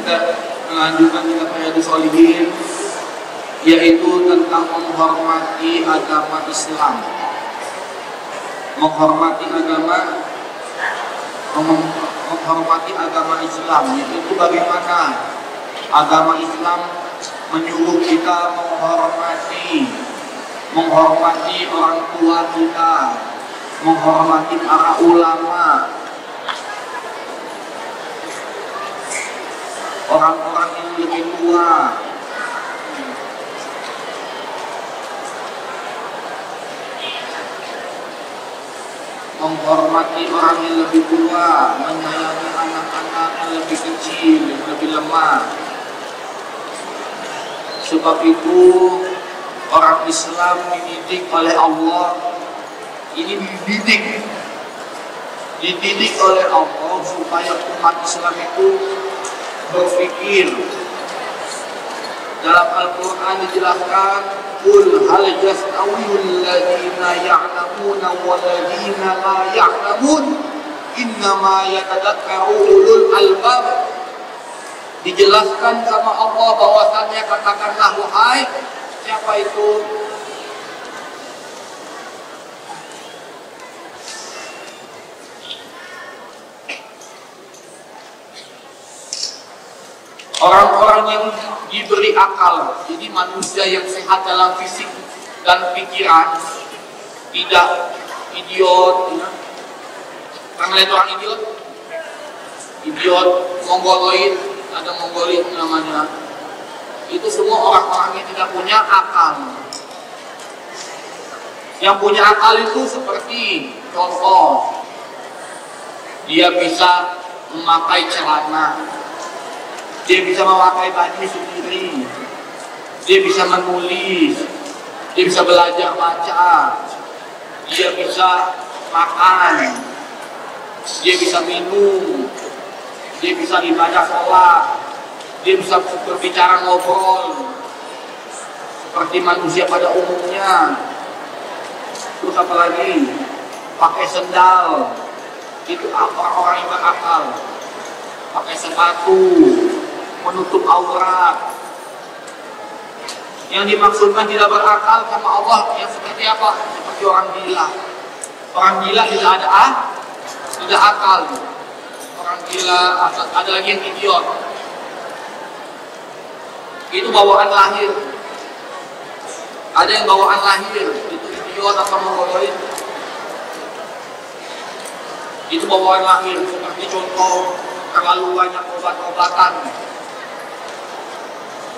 kita melanjutkan kitab Riyadhus Shalihin, yaitu tentang menghormati agama Islam. Menghormati agama Islam itu bagaimana agama Islam menyuruh kita menghormati orang tua kita, menghormati para ulama, orang-orang yang lebih tua. Menghormati orang yang lebih tua, menyayangi anak-anak yang lebih kecil, yang lebih lemah. Sebab itu orang Islam dididik oleh Allah, ini dididik oleh Allah supaya umat Islam itu berpikir. Dalam Al-Quran dijelaskan, "Qul hal yastawil ladzina ya'lamuna wal ladzina la ya'lamun, innama yatadakkaru ulul albab." Dijelaskan sama Allah bahwasannya, katakanlah wahai, siapa itu? Orang-orang yang diberi akal, jadi manusia yang sehat dalam fisik dan pikiran, tidak idiot. Pernah lihat orang idiot? Idiot, mongoloid, ada mongoloid namanya. Itu semua orang-orang yang tidak punya akal. Yang punya akal itu seperti contoh, dia bisa memakai celana, dia bisa memakai baju sendiri, dia bisa menulis, dia bisa belajar baca, dia bisa makan, dia bisa minum, dia bisa ibadah sholat, dia bisa berbicara ngobrol seperti manusia pada umumnya. Terus apa lagi? Pakai sendal, itu orang-orang yang berakal. Pakai sepatu, menutup aurat. Yang dimaksudkan tidak berakal sama Allah yang seperti apa? Seperti orang gila. Orang gila tidak akal. Orang gila, ada lagi yang idiot. Itu bawaan lahir. Ada yang bawaan lahir, itu idiot atau mongoloid. Itu bawaan lahir, seperti contoh terlalu banyak obat-obatan.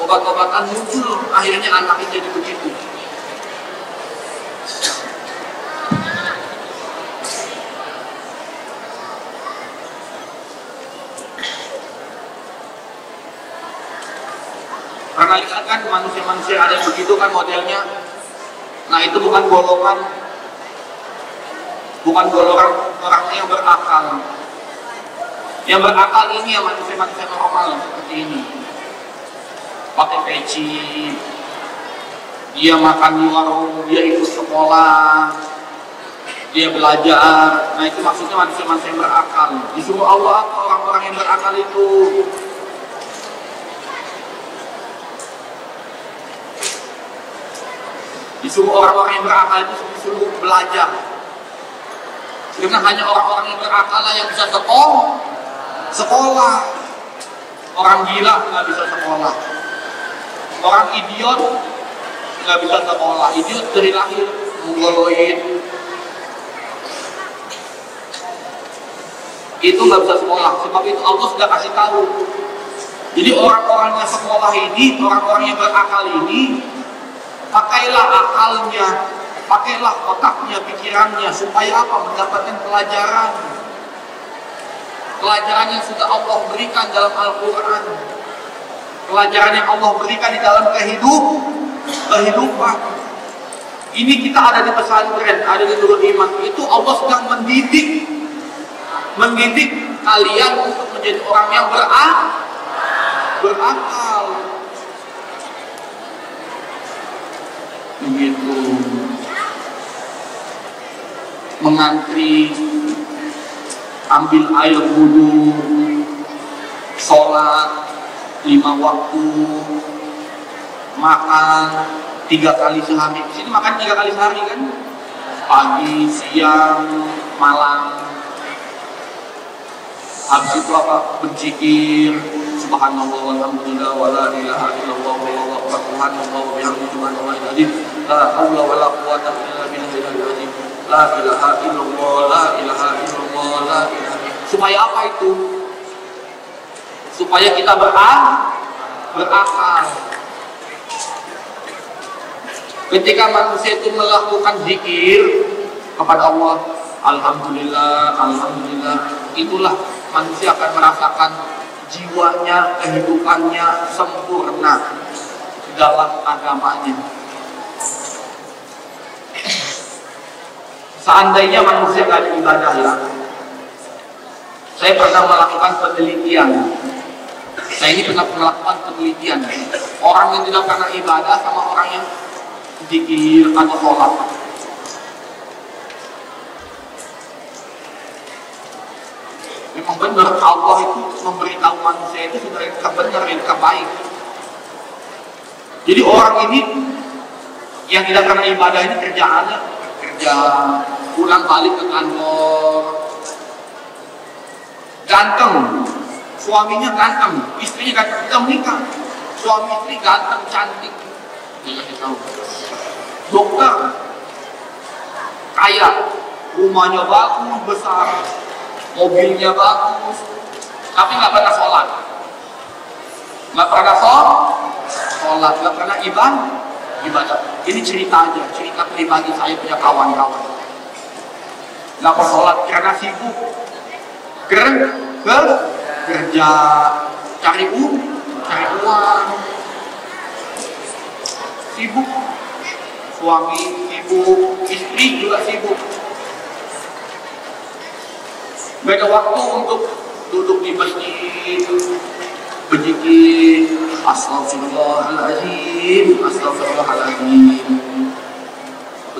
Obat-obatan muncul, akhirnya anaknya jadi begitu. Karena lihat kan manusia-manusia ada yang begitu kan modelnya. Nah itu bukan golongan orang yang berakal. Yang berakal ini ya manusia-manusia normal seperti ini. Pakai peci, dia makan di warung, dia ikut sekolah, dia belajar. Nah itu maksudnya manusia-manusia yang berakal. Disuruh Allah apa orang-orang yang berakal itu? Disuruh orang-orang yang berakal itu disuruh belajar. Karena hanya orang-orang yang berakal yang bisa sekolah. Orang gila nggak bisa sekolah. Orang idiot nggak bisa sekolah. Idiot dari lahir, mongoloid. Itu nggak bisa sekolah. Sebab itu Allah sudah kasih tahu. Jadi orang-orang yang sekolah ini, orang-orang yang berakal ini, pakailah akalnya, pakailah otaknya, pikirannya, supaya apa? Mendapatkan pelajaran. Pelajaran yang sudah Allah berikan dalam Al-Quran. Pelajaran yang Allah berikan di dalam kehidupan. Ini kita ada di pesantren, ada di Nurul Iman. Itu Allah sedang mendidik kalian untuk menjadi orang yang berakal. Begitu. Mengantri, ambil air wudu, sholat, 5 waktu, makan 3 kali sehari. Di sini makan 3 kali sehari kan? Pagi, siang, malam. Habis itu apa? Berzikir, subhanallah walhamdulillah wala ilaha illallah wallahu akbar, subhanallah wa bihamdihi subhanallahil azim, la haula wala quwwata illa billahil azim, la ilaha illallah, la ilaha illallah, la ilaha. Supaya apa itu? Supaya kita berakal. Ketika manusia itu melakukan zikir kepada Allah, alhamdulillah, alhamdulillah, itulah manusia akan merasakan jiwanya, kehidupannya sempurna dalam agamanya. Seandainya manusia gak ada ibadah ya, saya pernah melakukan penelitian. Saya ini pernah melakukan penelitian. Orang yang tidak pernah ibadah sama orang yang zikir atau sholat, memang benar Allah itu memberitahu manusia itu sudah yang terbenar, yang terbaik. Jadi orang ini yang tidak pernah ibadah ini kerjaannya kerja, pulang balik ke kantor, ganteng, suaminya ganteng, istrinya ganteng, kita menikah, suami istri ganteng, cantik, dikasih tahu. Dokter, kaya, rumahnya bagus, besar, mobilnya bagus, tapi nggak pernah sholat, nggak pernah sholat, nggak pernah ibadah. Ini cerita aja, cerita pribadi saya punya kawan-kawan. Nggak pernah sholat karena sibuk, kerja, cari uang, sibuk, suami sibuk, istri juga sibuk. Beda waktu untuk duduk di masjid, berzikir, astagfirullahaladzim, astagfirullahaladzim.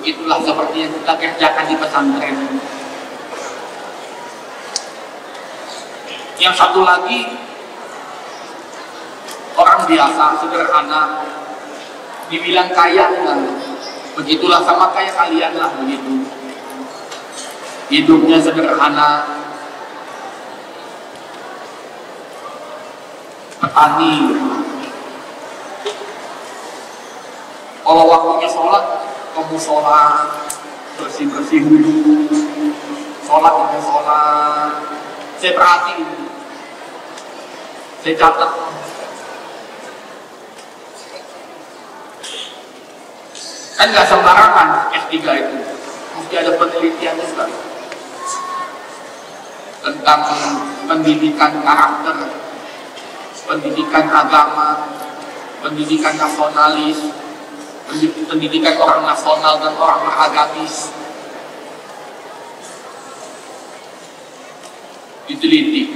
Begitulah seperti yang kita kerjakan di pesantren. Yang satu lagi, orang biasa, sederhana, dibilang kaya enggak. Begitulah sama kayak kalian lah begitu. Hidupnya sederhana, petani. Kalau waktunya sholat, kamu sholat, bersih-bersih dulu, sholat. Saya perhatiin, saya catat. Kan nggak sembarangan S3 itu, mesti ada penelitian juga tentang pendidikan karakter, pendidikan agama, pendidikan nasionalis, pendidikan orang nasional dan orang beragamis. Diteliti.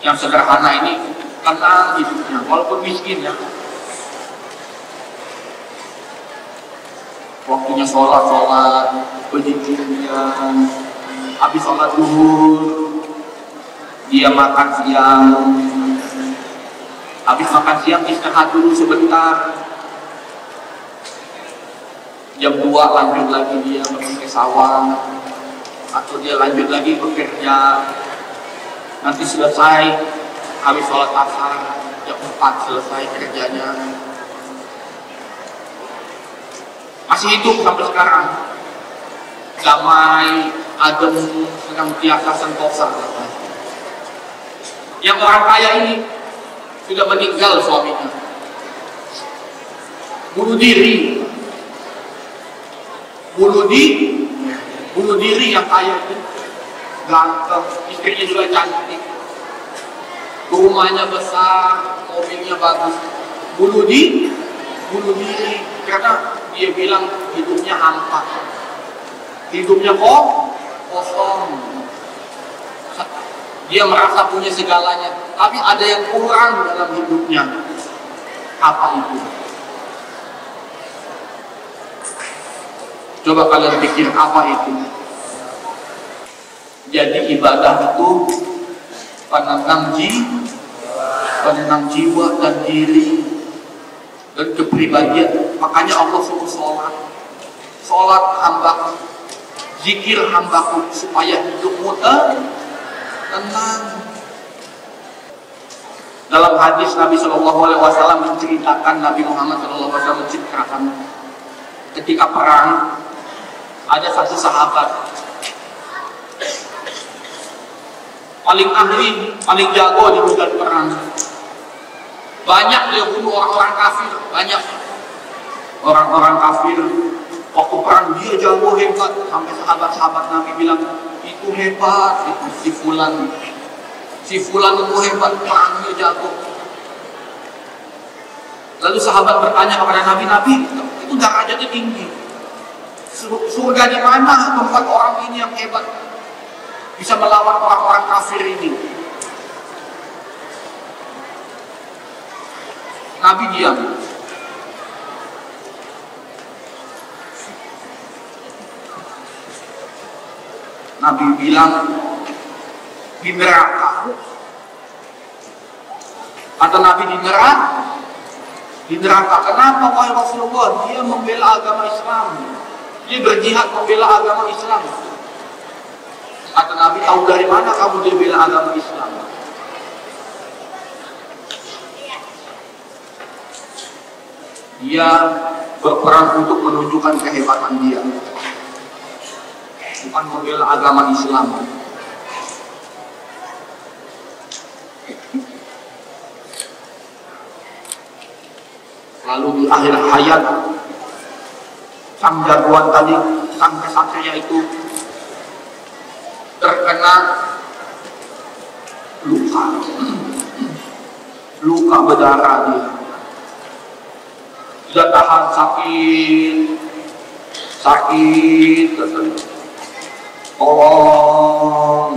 Yang sederhana ini tenang hidupnya, walaupun miskin ya. Waktunya sholat, berzikirnya, habis sholat zuhur, dia makan siang, habis makan siang istirahat dulu sebentar, jam 2 lanjut lagi dia pergi ke sawah, atau dia lanjut lagi bekerja, nanti selesai, habis sholat asar, jam 4 selesai kerjanya. Masih hidup sampai sekarang, damai, adem, senantiasa sentosa. Yang orang kaya ini sudah meninggal suaminya, bunuh diri yang kaya itu, ganteng, istrinya juga cantik, rumahnya besar, mobilnya bagus, bunuh diri karena dia bilang hidupnya hampa, hidupnya kosong. Dia merasa punya segalanya, tapi ada yang kurang dalam hidupnya. Apa itu? Coba kalian pikir apa itu. Jadi ibadah itu penenang jiwa dan diri dan kepribadian. Makanya Allah suruh sholat hamba, zikir hambaku supaya hidupmu tenang. Dalam hadis Nabi SAW menceritakan, Nabi Muhammad SAW menceritakan ketika perang ada satu sahabat paling ahli, paling jago di medan perang. Banyak dia bunuh orang-orang kafir, banyak orang-orang kafir. Waktu perang dia jago hebat, sampai sahabat-sahabat Nabi bilang itu hebat, itu si fulan itu hebat, perangnya jago. Lalu sahabat bertanya kepada Nabi, itu derajatnya tinggi. Surga di mana tempat orang ini yang hebat bisa melawan orang-orang kafir ini? Nabi diam. Nabi bilang di neraka. Kata Nabi di neraka. Kenapa wahai Rasulullah? Dia membela agama Islam. Dia berjihad membela agama Islam. Kata Nabi, tahu dari mana kamu dia bela agama Islam? Dia berperang untuk menunjukkan kehebatan dia, bukan membela agama Islam. Lalu di akhir hayat, sang jagoan tadi, sang kesatria itu terkena luka berdarah. Dia tidak tahan, sakit. Tolong.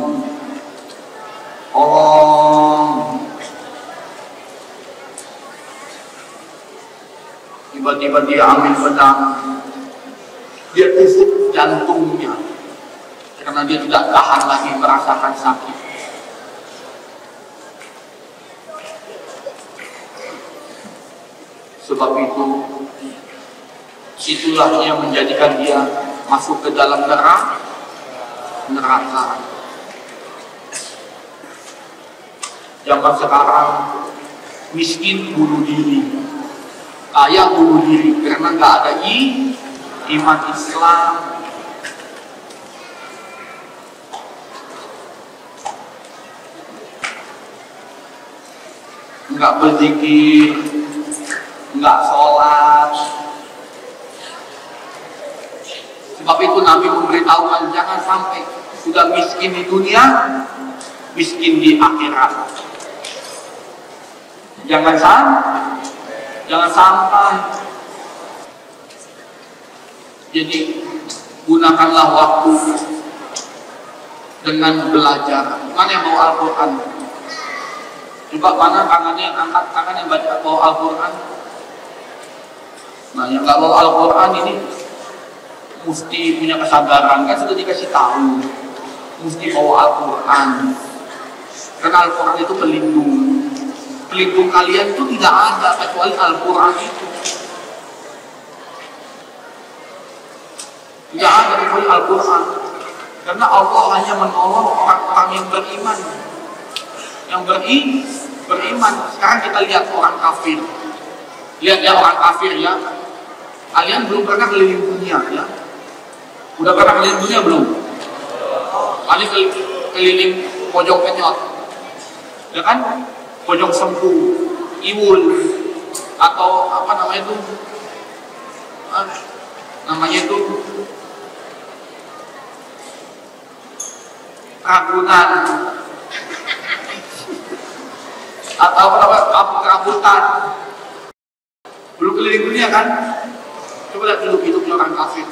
Tiba-tiba dia ambil pedang, dia tusuk jantungnya karena dia tidak tahan lagi merasakan sakit. Sebab itulah yang menjadikan dia masuk ke dalam neraka. Zaman sekarang miskin bunuh diri, kaya bunuh diri karena nggak ada iman Islam. Nggak berzikir, nggak sholat. Sebab itu Nabi memberitahukan jangan sampai sudah miskin di dunia, miskin di akhirat. Jangan sampai. Jadi gunakanlah waktu dengan belajar. Mana yang bawa Al-Quran? Coba mana tangannya, angkat tangan yang bawa Al-Quran. Nah, yang nggak bawa Al-Quran ini mesti punya kesadaran, kan sudah dikasih tahu mesti bawa Al-Quran karena Al-Quran itu pelindung kalian itu tidak ada kecuali Al-Quran itu, tidak ada kecuali Al-Quran, karena Allah hanya menolong orang-orang yang beriman, beriman. Sekarang kita lihat orang kafir, lihat ya orang kafir ya. Kalian belum pernah keliling dunia ya? Udah pernah keliling dunia belum? Kalian keliling pojok penyot, ya kan? Pojok Sempu, Iwul, atau apa namanya itu? Namanya itu Ragunan, atau apa namanya? Kampung-kamputan. Belum keliling dunia kan? Coba lihat dulu hidupnya orang kafir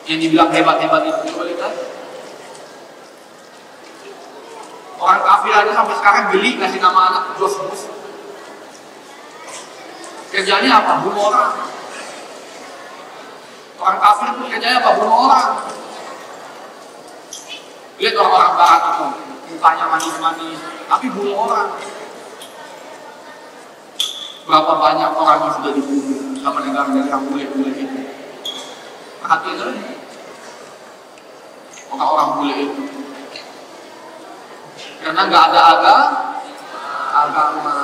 yang dibilang hebat-hebat itu. Coba lihat. Orang kafir aja sampai sekarang geli ngasih nama anak George Bush. Kerjanya apa? Bunuh orang. Orang kafir itu kerjanya apa? Bunuh orang. Lihat orang-orang barat itu. mukanya manis-manis, tapi bunuh orang. Berapa banyak orang yang sudah dibunuh sama negara-negara bule-bule itu? Perhatiin aja orang-orang bule itu, karena nggak ada agama.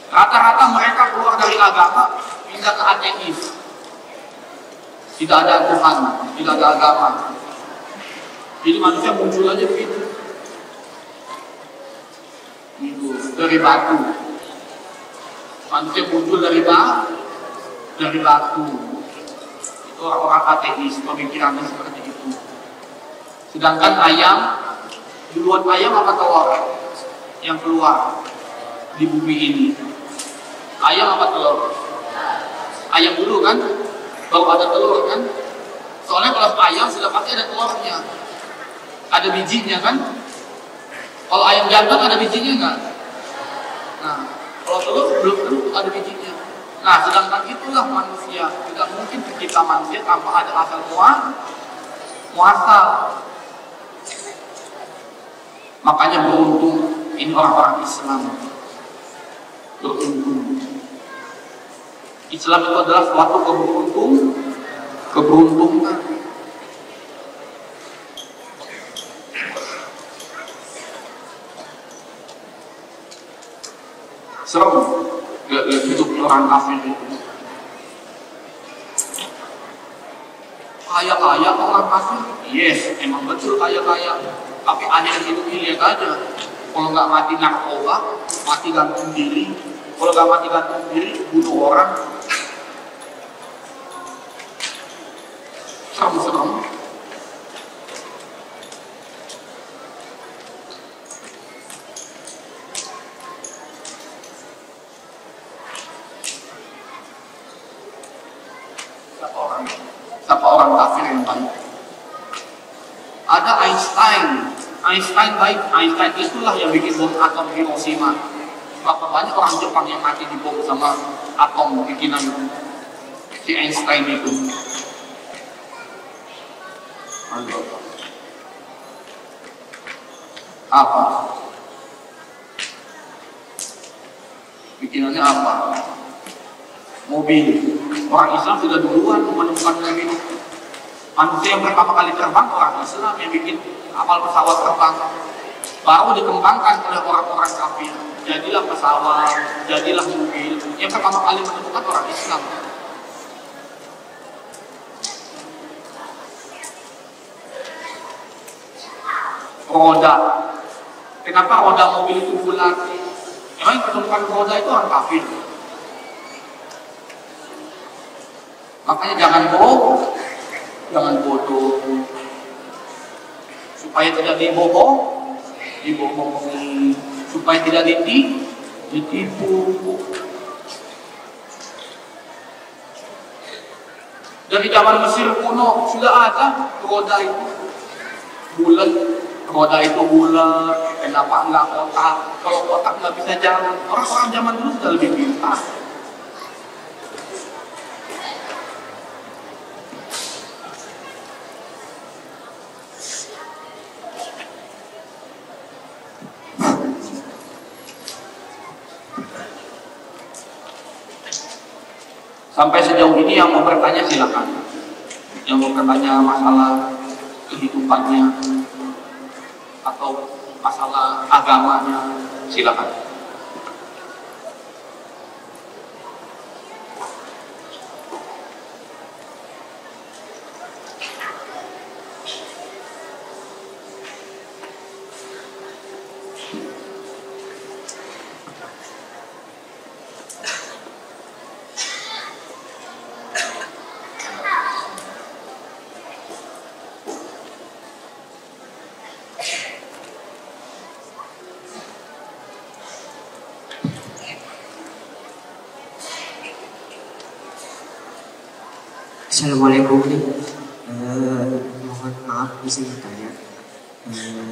Rata-rata mereka keluar dari agama pindah ke ateis. Tidak ada Tuhan, tidak ada agama. Jadi manusia muncul aja begitu. Itu dari batu. Manusia muncul dari batu. Itu orang-orang ateis, pemikirannya seperti itu. Sedangkan ayam, duluan ayam apa telur yang keluar di bumi ini? Ayam apa telur? Ayam dulu kan, baru ada telur kan. Soalnya kalau ayam sudah pasti ada telurnya, ada bijinya kan. Kalau ayam jantan ada bijinya nggak? Nah, kalau telur belum tentu ada bijinya. Nah, sedangkan itulah manusia. Tidak mungkin kita manusia tanpa ada asal muasal. Makanya beruntung ini orang-orang Islam. Beruntung. Islam itu adalah suatu keberuntungan. Serem hidup orang kafir itu. Kaya-kaya orang kafir, yes, emang betul kaya-kaya. Tapi akhir hidupnya lihat aja. Kalau nggak mati narkoba, mati gantung diri. Kalau nggak mati gantung diri, bunuh orang. Serem-serem. Siapa orang kafir yang baik? Ada Einstein baik. Einstein itulah yang bikin bom atom Hiroshima. Berapa banyak orang Jepang yang mati di bom sama atom bikinan si Einstein itu? Apa? Bikinannya apa? Mobil. Orang Islam sudah duluan menemukan mobil. Manusia yang pertama kali terbang orang Islam yang bikin kapal pesawat terbang. Baru dikembangkan oleh orang-orang kafir. Jadilah pesawat, jadilah mobil. Yang pertama kali menemukan orang Islam. Roda. Kenapa roda mobil itu bulat? Emang yang menemukan roda itu orang kafir. Makanya jangan bodoh, supaya tidak dibohongi, supaya tidak ditipu. Dari zaman Mesir kuno sudah ada roda itu bulat. Kenapa enggak kotak? Kalau kotak nggak bisa jalan. Orang-orang zaman dulu sudah lebih pintar. Sampai sejauh ini yang mau bertanya silakan. Yang mau bertanya masalah kehidupannya atau masalah agamanya silakan. Assalamualaikum nih. Mohon maaf bisa tanya.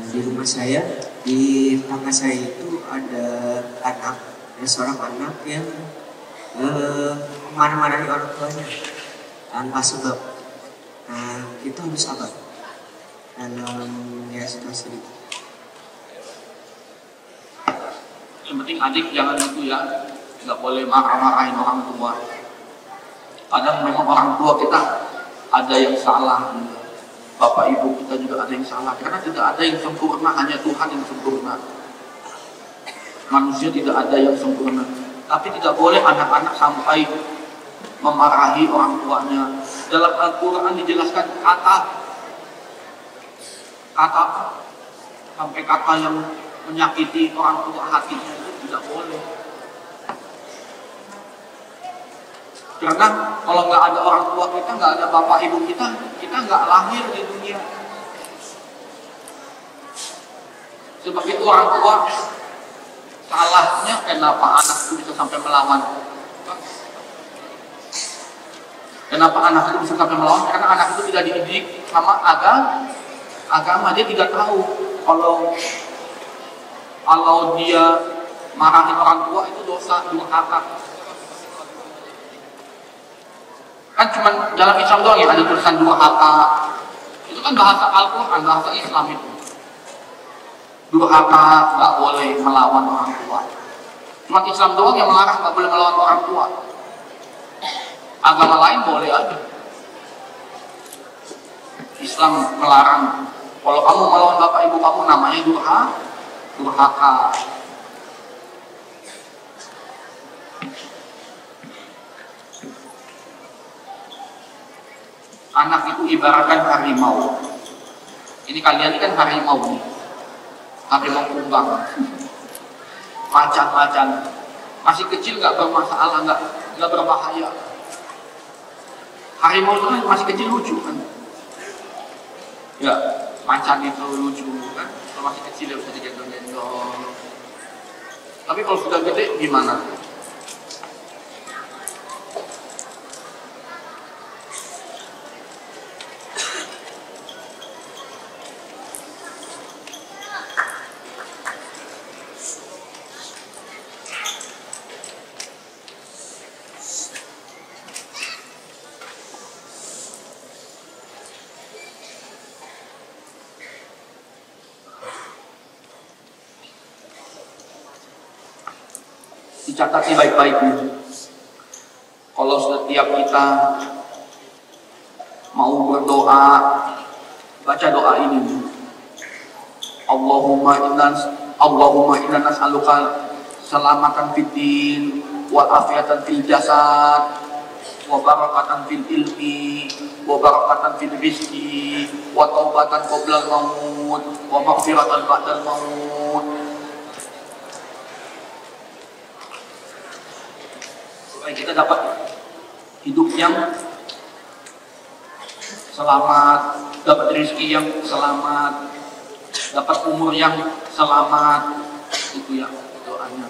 Di rumah saya, di tetangga saya itu ada seorang anak yang kemana-mana orang tuanya tanpa sebab. Kita harus sabar dalam situasi itu. Yang penting adik jangan gitu ya, nggak boleh marah-marahin orang tua. Kadang memang orang tua kita ada yang salah, bapak ibu kita juga ada yang salah, karena tidak ada yang sempurna, hanya Tuhan yang sempurna. Manusia tidak ada yang sempurna. Tapi tidak boleh anak-anak sampai memarahi orang tuanya. Dalam Al-Quran dijelaskan kata sampai kata yang menyakiti orang tua hatinya itu tidak boleh. Karena kalau nggak ada orang tua kita, nggak ada bapak ibu kita nggak lahir di dunia. Sebab itu orang tua salahnya kenapa anak itu bisa sampai melawan. Kenapa anak itu bisa sampai melawan? Karena anak itu tidak dididik sama agama. Dia tidak tahu kalau dia marahin orang tua itu dosa, durhaka. Kan cuma dalam Islam doang ya ada tulisan durhaka. Itu kan bahasa Al-Quran, bahasa Islam itu. Durhaka nggak boleh melawan orang tua. Cuma Islam doang yang melarang nggak boleh melawan orang tua. Agama lain boleh aja. Islam melarang. Kalau kamu melawan bapak ibu kamu namanya durhaka. Anak itu ibaratkan harimau. Ini kalian ini kan harimau nih. Harimau kumbang. Macan-macan. Masih kecil nggak bermasalah, nggak berbahaya. Harimau itu kan masih kecil lucu kan. Ya, macan itu lucu kan. Kalau masih kecil ya bisa digendong-gendong. Tapi kalau sudah gede gimana? Dicatat baik-baik nih. Kalau setiap kita mau berdoa, baca doa ini. Allahumma inna nas'aluka salamatan fid din wa afiatan fil jasad wa barakatan fil ilmi wa barakatan fil rizqi wa taubatan qabla al-maut wa maghfiratan ba'da al-maut. Supaya kita dapat hidup yang selamat, dapat rezeki yang selamat, dapat umur yang selamat. Itu ya doanya.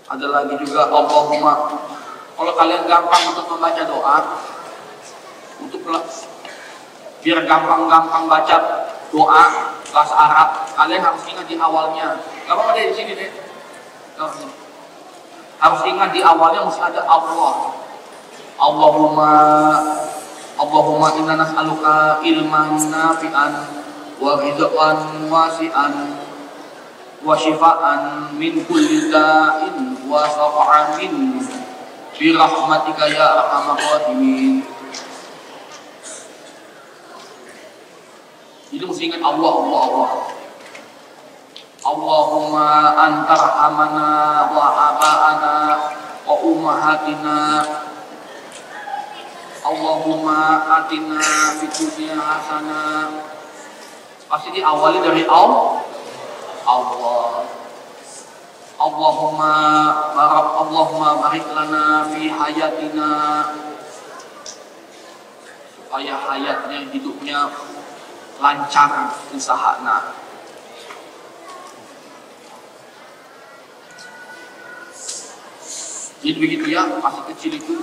Ada lagi juga Allahumma. Kalau kalian gampang untuk membaca doa, untuk biar gampang-gampang baca doa bahasa Arab, kalian harus ingat di awalnya. Gak apa-apa deh di sini deh. Harus ingat di awalnya mesti ada Allah. Allahumma inna nas'aluka ilman nafi'an wa rizqan wasi'an wa shifaan min kulli da'in wa shafa'an min bi rahmatika ya arhamar rahimin. Jadi mesti ingat Allah. Allahumma antarhamana wa aba'ana wa ummahatina. Allahumma atina fid dunya hasanah. Pasti diawali dari Allah. Allahumma barik lana fi hayatina. Supaya hayatnya, hidupnya lancar usahana. Jadi begitu ya, masih kecil itu.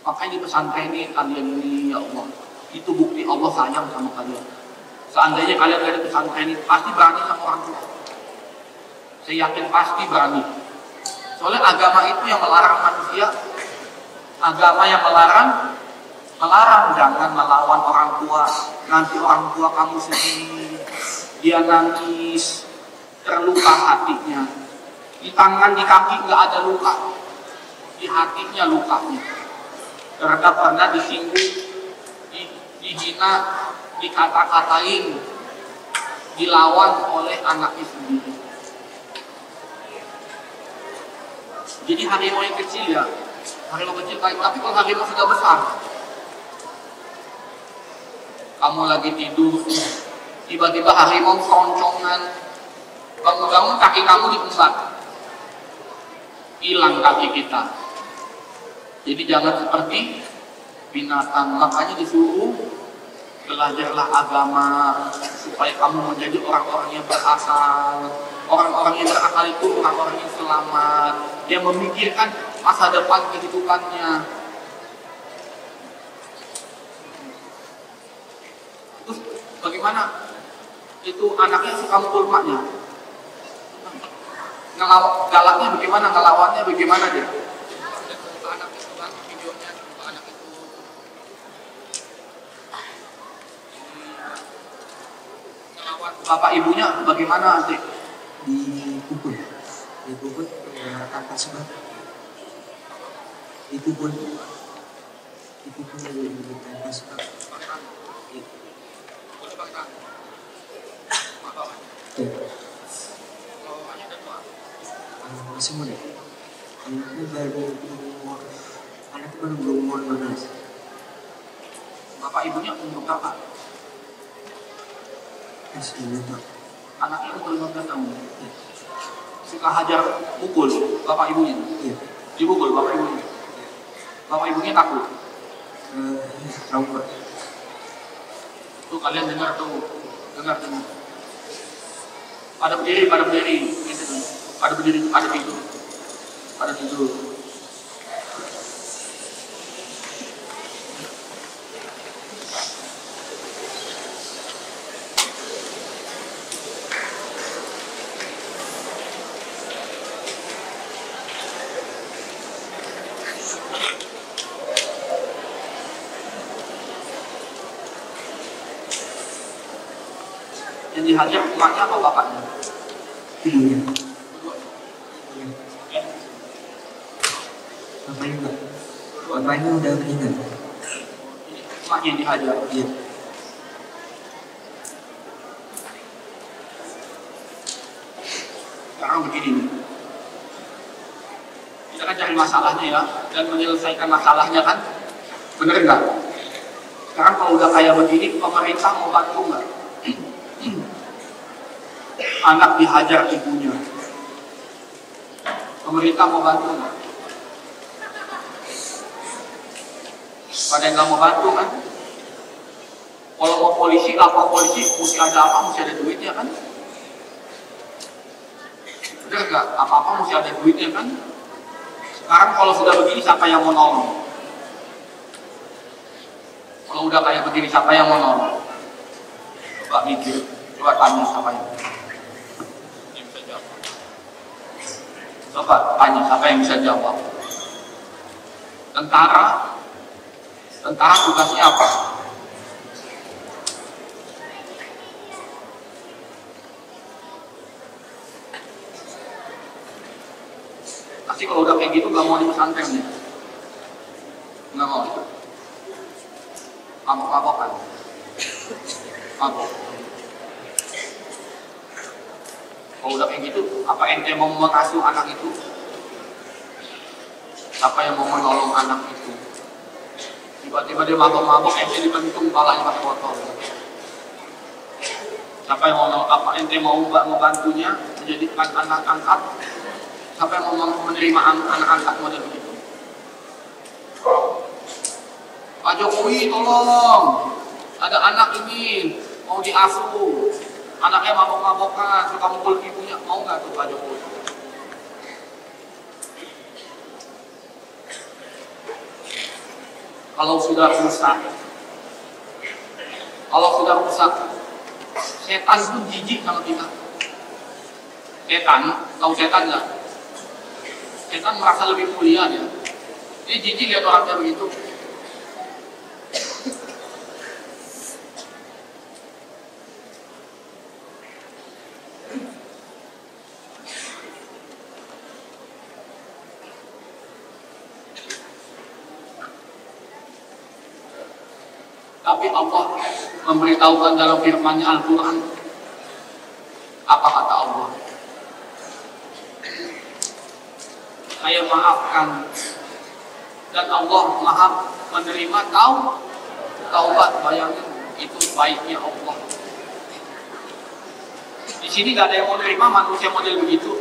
Makanya di pesantren ini kalian ini ya Allah, itu bukti Allah sayang sama kalian. Seandainya kalian ada di pesantren ini, pasti berani sama orang tua. Saya yakin pasti berani. Soalnya agama itu yang melarang manusia, agama yang melarang Melarang, jangan melawan orang tua. Nanti orang tua kamu sedih, dia nangis, terluka hatinya. Di tangan, di kaki nggak ada luka, di hatinya lukanya. Karena pernah disinggung, dihina, dikata-katain, dilawan oleh anaknya sendiri. Jadi harimau yang kecil ya, harimau kecil baik, tapi kalau harimau sudah besar, kamu lagi tidur, tiba-tiba harimau keroncongan, bangun-bangun kaki kamu diembat, hilang kaki kita. Jadi jangan seperti binatang. Makanya disuruh belajarlah agama supaya kamu menjadi orang-orang yang berakal. Orang-orang yang berakal itu orang-orang yang selamat, yang memikirkan masa depan kehidupannya. Terus bagaimana itu anaknya suka mukul emaknya? Galaknya bagaimana, ngelawannya bagaimana dia? Anak itu kan videonya, anak itu ngelawan bapak ibunya bagaimana nanti? Dipukul tanpa sebab, dipukul tanpa sebab. Masih muda. Anaknya baru berumur 12. Bapak ibunya umur berapa? Anaknya umur 15 tahun. Suka hajar, pukul bapak ibunya. Iya. Dipukul bapak ibunya. Bapak ibunya takut. Trauma. Tuh kalian dengar tuh, dengar. Pada berdiri, pada berdiri, pada tidur. Yang dihajar emaknya apa bapaknya? Ibunya. Bapaknya udah meninggal. Emaknya yang dihajar. Iya. Sekarang begini nih. Kita kan cari masalahnya ya, dan menyelesaikan masalahnya kan, bener nggak? Sekarang kalau udah kayak begini, pemerintah mau bantu nggak? Anak dihajar ibunya, pemerintah mau bantu nggak? Pada yang nggak mau bantu kan? Kalau mau polisi, lapor polisi, mesti ada apa? Mesti ada duitnya kan? Bener nggak? Apa-apa mesti ada duitnya kan? Sekarang kalau sudah begini, siapa yang mau nolong? Kalau udah kayak begini, siapa yang mau nolong? Coba mikir, coba tanya siapa yang bisa jawab. Coba tanya siapa yang bisa jawab. Tentara tugasnya apa? Pasti kalau udah kayak gitu gak mau di pesantren nih. Gak mau. Mabok-mabokan. Mabok. Kalau udah kayak gitu, apa ente mau mengasuh anak itu? Siapa yang mau menolong anak itu? Tiba-tiba dia mabok-mabok, ente dibentung kepalanya pakai botol. Siapa yang mau nolong? Apa ente mau membantunya menjadikan anak angkat? Siapa yang mau menerima anak angkat model begitu? Pak Jokowi tolong, ada anak ini mau diasuh, anaknya mabok-mabokan, suka mukul ibunya, mau nggak tuh Pak Jokowi? Kalau sudah rusak, setan pun jijik sama kita. Setan, tahu setan nggak? Setan merasa lebih mulia dia. Dia jijik lihat orang kayak begitu. Tapi Allah memberitahukan dalam firman-Nya Al-Quran, apa kata Allah? Saya maafkan, dan Allah maha menerima taubat. Bayangin, itu baiknya Allah. Di sini gak ada yang mau terima manusia model begitu.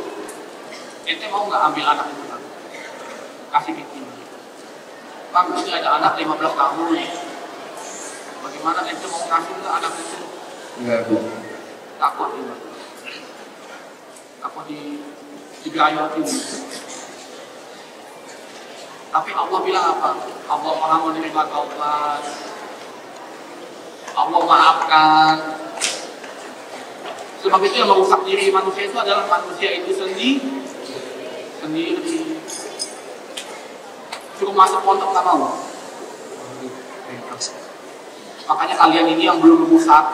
Ente mau nggak ambil anak itu kan? Kasih bikin. Bang, ini ada anak 15 tahun. Bagaimana ente mau kasih ke anak itu? Enggak, Bu. Takut ini. Takut digayotin. Tapi Allah bilang apa? Allah maha menerima taubat. Allah maafkan. Sebab itu yang merusak diri manusia itu adalah manusia itu sendiri. Suruh masuk pondok nggak mau. Makanya kalian ini yang belum rusak.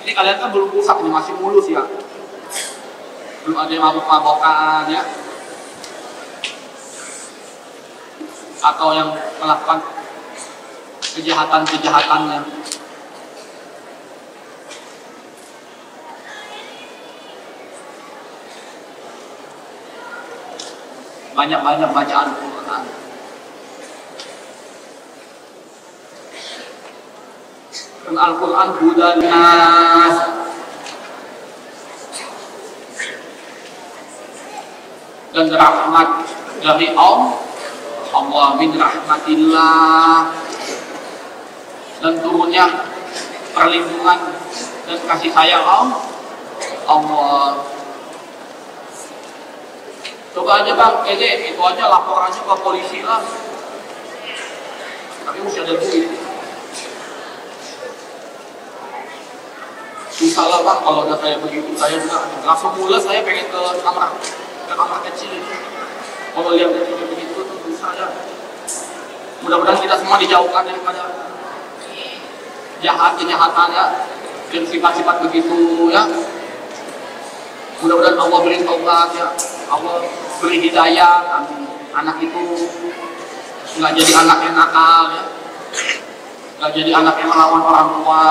Ini kalian kan belum rusak, ini masih mulus ya. Belum ada yang mabok-mabokan ya. Atau yang melakukan kejahatan-kejahatannya. Banyak-banyak bacaan Al-Quran. Dan Al-Quran hudan nas. Dan rahmat dari Allah min rahmatillah. Dan turunnya perlindungan dan kasih sayang Allah. Coba aja Bang, itu aja lapor aja ke polisi lah. Tapi mesti ada duit. Susah lah Bang, kalau udah kayak begitu saya udah langsung mulai saya pengen ke kamar kecil. Kalau lihat kayak begitu tuh susah ya. Mudah-mudahan kita semua dijauhkan daripada kejahatan ya, dan sifat-sifat begitu ya. Mudah-mudahan Allah beri taubat ya, Allah beri hidayah, anak itu nggak jadi anak yang nakal ya, nggak jadi anak yang melawan orang tua.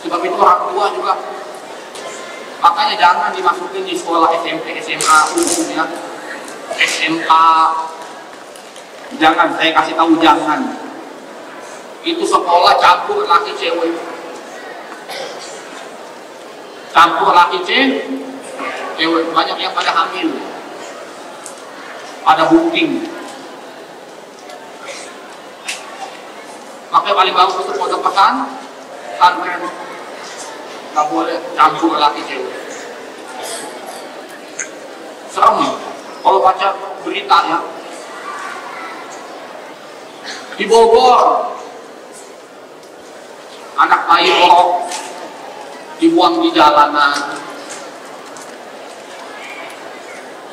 Sebab itu orang tua juga makanya jangan dimasukin di sekolah SMP, SMA umum ya, SMK. Jangan, saya kasih tahu jangan. Itu sekolah campur laki cewek. Campur laki cewek, banyak yang pada hamil, pada booking. Makanya paling bagus untuk pondok pesantren, nggak boleh campur laki cewek. Serem kalau baca berita ya. Di Bogor, anak bayi borok dibuang di jalanan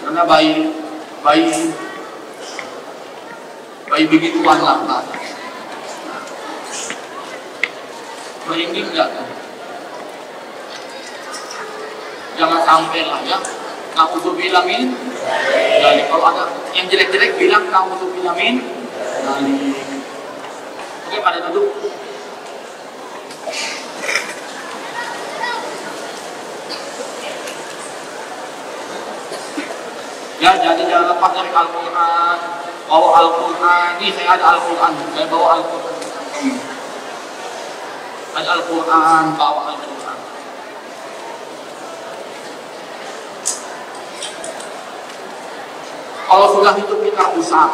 karena bayi begituan lah. Merinding nggak tuh? Jangan sampai lah ya. Na'udzubillah min. Jadi kalau ada yang jelek-jelek bilang na'udzubillah min. Oke, pada duduk. Ya, jadi jangan lepas dari Al-Quran. Bawa Al-Quran. Ini saya ada Al-Quran. Saya bawa Al-Quran. Ada Al-Quran, bawa Al-Quran. Kalau sudah hidup kita rusak,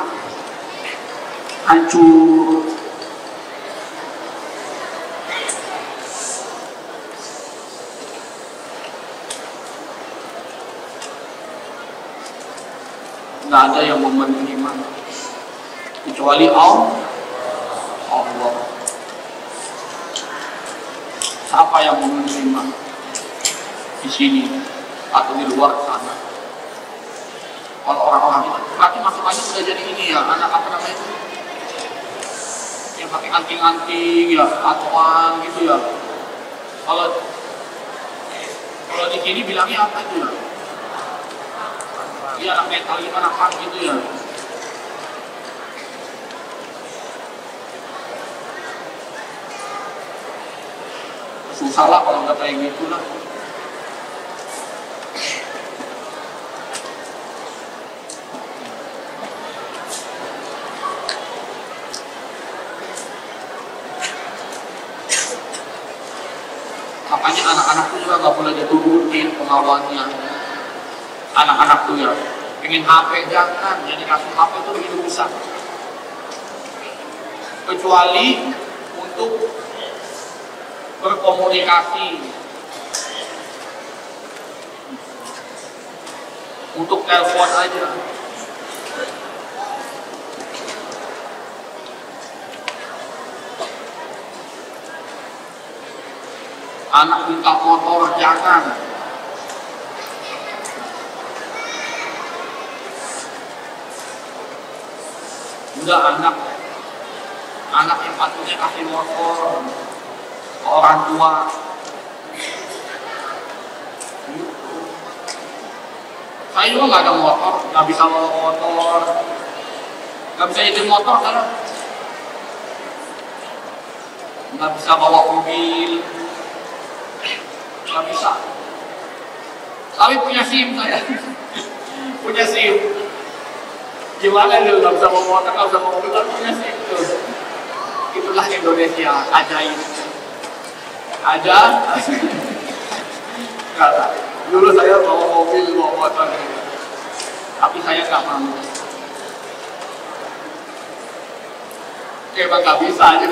hancur, nggak ada yang mau menerima kecuali Allah. Siapa yang mau menerima di sini atau di luar sana? Kalau orang-orang itu berarti masukannya sudah jadi ini ya, anak apa namanya itu yang pakai anting-anting ya, tatoan gitu ya. Kalau di sini bilangnya apa itu ya? Iya, anak metal gimana kan gitu ya. Susah lah kalau nggak kayak gitu lah. Makanya anak-anak tuh juga nggak boleh diturutin pengawannya. Anak-anak tuh ya, pengen HP jangan, jadi kasih HP tuh bikin rusak. Kecuali untuk berkomunikasi, untuk telepon aja. Anak minta motor jangan. Udah anak yang patutnya kasih motor ke orang tua. Saya juga nggak ada motor, nggak bisa bawa motor, nggak bisa nyetir motor karena nggak bisa bawa mobil, nggak bisa. Tapi punya SIM saya, punya SIM. Gimana dia nggak bisa bawa motor, nggak bisa bawa mobil, tapi punya SIM tuh. Itulah Indonesia, ajaib. Ada, nggak. Dulu saya bawa mobil, bawa motor, tapi saya nggak mau. Emang nggak bisa aja.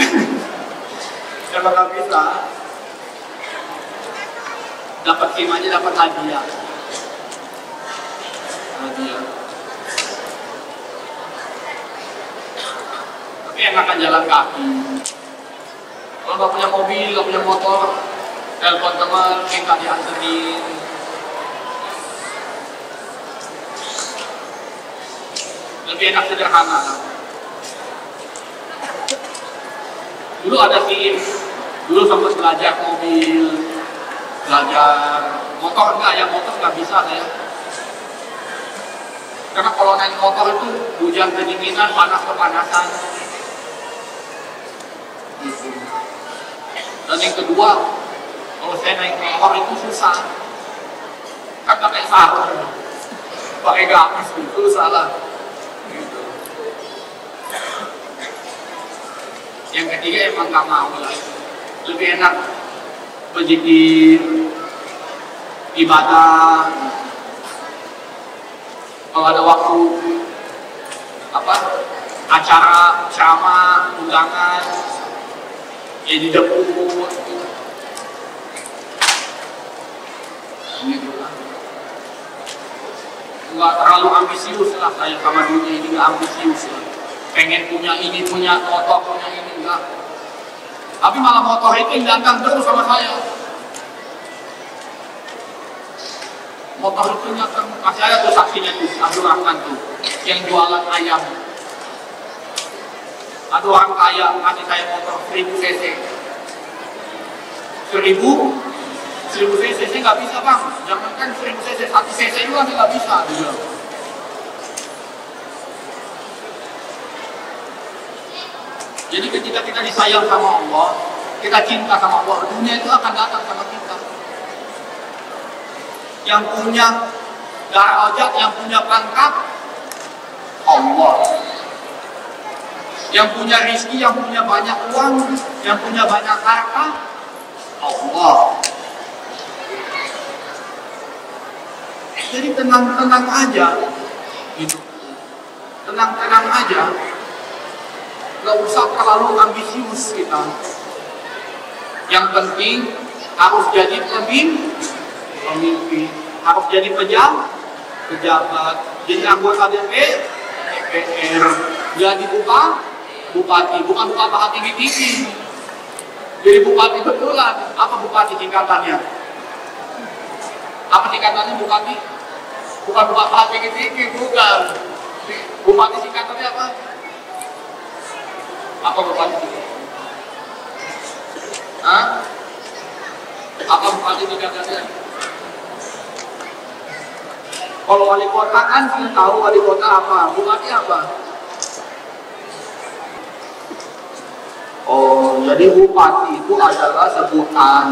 Emang nggak bisa. Dapat SIM aja dapat hadiah. Tapi enakan jalan kaki. Kalau nggak punya mobil, nggak punya motor, telepon teman, minta dianterin. Lebih enak sederhana. Dulu ada SIM, dulu sempat belajar mobil, belajar motor enggak ya, motor nggak bisa ya. Karena kalau naik motor itu hujan kedinginan, panas kepanasan. Gitu. Dan yang kedua, kalau saya naik motor itu susah, kan pakai sarung, pakai gamis itu salah. Gitu. Yang ketiga emang nggak mau lah, lebih enak berzikir, ibadah. Kalau ada waktu acara ceramah, undangan, ya dideput. Gitu lah. Nggak terlalu ambisius lah saya sama dunia ini, nggak ambisius lah. Pengen punya ini, punya motor, punya ini, enggak. Tapi malah motor itu yang datang terus sama saya. Motor itu datang, masih ada tuh saksinya tuh, Abdul Rahman tuh, yang jualan ayam. Ada orang kaya ngasih saya motor 1000 cc. 1000 cc nggak bisa bang, jangankan 1000 cc, 1 cc juga nggak bisa. Dia. Jadi ketika kita disayang sama Allah, kita cinta sama Allah, dunia itu akan datang sama kita. Yang punya darajat, yang punya pangkat, Allah. Yang punya rizki, yang punya banyak uang, yang punya banyak harta, Allah. Jadi tenang-tenang aja, gitu. Tenang-tenang aja. Gak usah terlalu ambisius kita. Yang penting harus jadi pemimpin, harus jadi pejabat, jadi anggota DPR, jadi bupati, bukan bupati tinggi-tinggi. Jadi bupati betulan. Apa bupati tingkatannya? Apa tingkatannya bupati? Bukan bupati tinggi-tinggi, bukan. Bupati tingkatannya apa? Apa bupati itu? Hah? Apa bupati tingkatannya? Kalau wali kota kan kita tahu wali kota apa, bupati apa? Oh, jadi Jadi bupati itu adalah sebutan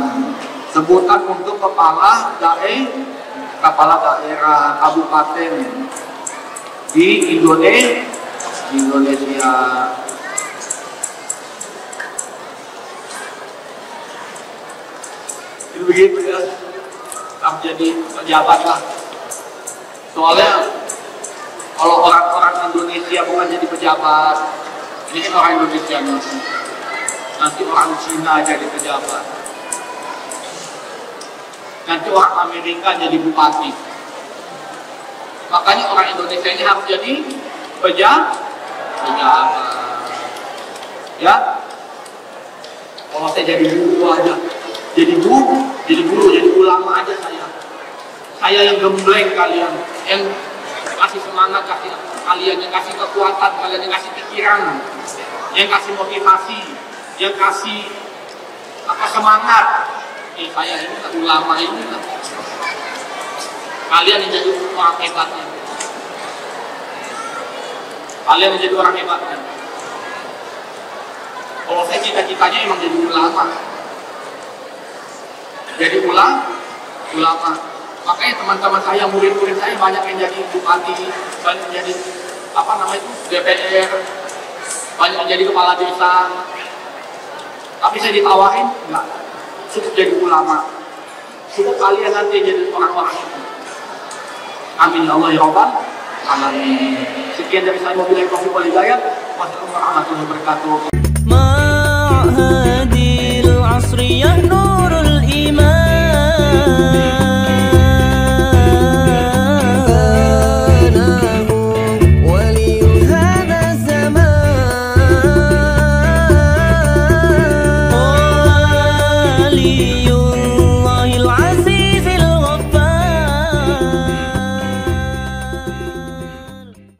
untuk kepala daerah kabupaten di Indonesia. Itu begitu ya, jadi pejabat lah. Soalnya kalau orang Indonesia bukan jadi pejabat, ini kan orang Indonesia nanti orang Cina jadi pejabat, nanti orang Amerika jadi bupati. Makanya orang Indonesia ini harus jadi pejabat. Ya, kalau saya jadi guru aja, jadi ulama aja saya yang gembleng kalian, yang kasih semangat kalian, yang kasih kekuatan kalian, yang kasih pikiran, yang kasih motivasi, yang kasih semangat. Saya ini ulama ini lah. Kalian yang jadi orang hebatnya. Kalian yang jadi orang hebatnya. Kalau saya cita-citanya emang jadi ulama. Jadi ulama. Makanya teman-teman saya, murid-murid saya banyak yang jadi bupati, banyak yang jadi DPR, banyak yang jadi kepala desa. Tapi saya ditawarin, enggak, cukup jadi ulama. Cukup kalian nanti jadi orang-orang itu. Amin ya Allah ya Rabbal alamin. Sekian dari saya, wabillahi taufiq wal hidayah. Wassalamualaikum warahmatullahi wabarakatuh.